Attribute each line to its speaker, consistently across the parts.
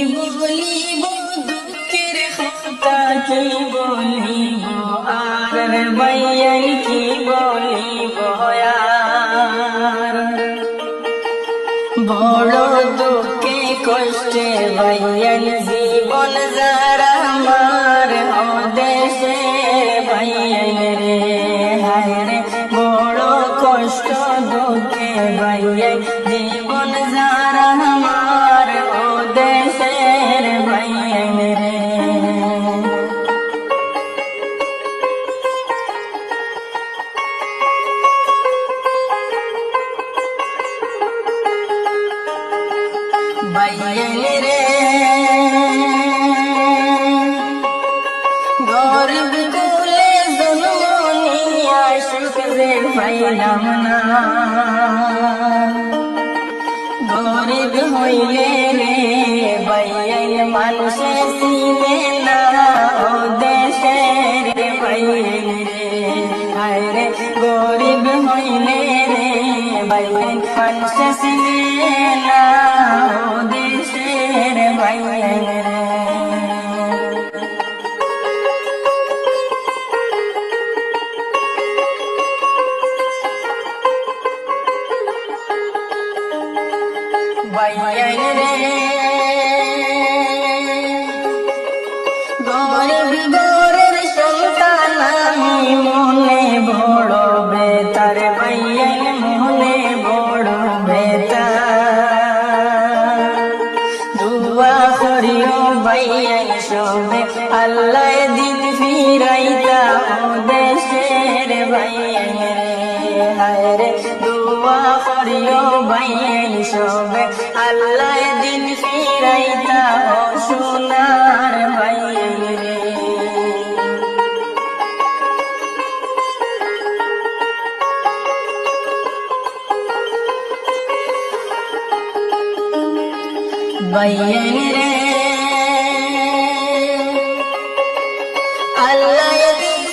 Speaker 1: বলিব দুঃখের কথা কি বলিব আর ভাইয়ান কি বলিব আর বড় দুঃখে কষ্টে ভাইয়ান জীবন যারা আমার ও দেশের ভাইয়ান রে হায় রে বড় কষ্ট দুঃখে ভাইয়ান জীবন যারা আমার ও দেশের ভাইয়ান রে ভাইয়ান রে গরিব কুলে জন্ম নিয়া সুখ যে পাইলাম না গরিব হইলে রে ভাইয়ান মানুষে চিনে না ও দেশের ভাইয়ান রে হায় রে গরিব হইলে রে ভাইয়ান মানুষে চিনে না ও দেশের ভাইয়ান রে ভাইয়ান রে গরিব ঘরের সন্তান আমি মনে বড় বেতার ভাইয়ান মনে বড় বেতার দুয়া করিও ভাইয়ান সবে আল্লাহ দিন ফিরাইতা ও দেশের ভাইয়ান রে হায় রে দুয়া করিও ভাইয়ান সবে আল্লাহ দিন ফিরাইতা ও সোনার ভাইয়ান রে ভাইয়ান রে আল্লাহ দিন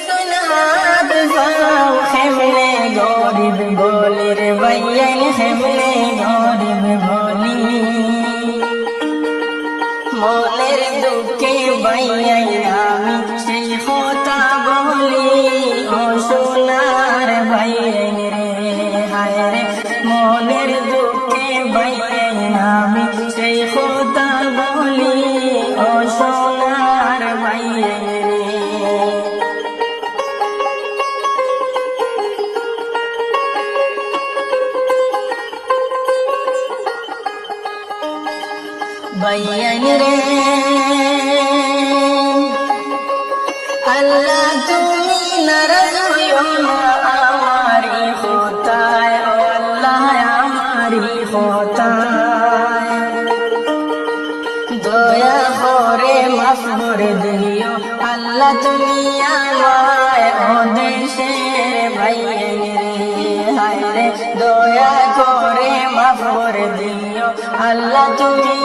Speaker 1: হাত পাও খেমনে গরিব বলি রে ভাইয়ান খেমনে গরিব বলি মনের দুঃখে ভাইয়ান আমি সেই কথা বলি ও সোনার ভাইয়ান রে হায় রে মনের দুঃখে ভাইয়ান আমি সেই কথা বলি ও সোনার ভাইয়ান রে ভাইয়ান রে আল্লাহ তুমি নারাজ হইও না আমারি খোতায় ও আল্লাহ আমারি খোতায় দয়া করে মাফ করে দিও আল্লাহ তুমি আমায় ও দেশের ভাইয়ান রে হায় রে দয়া করে মাফ করে দিও আল্লাহ তুমি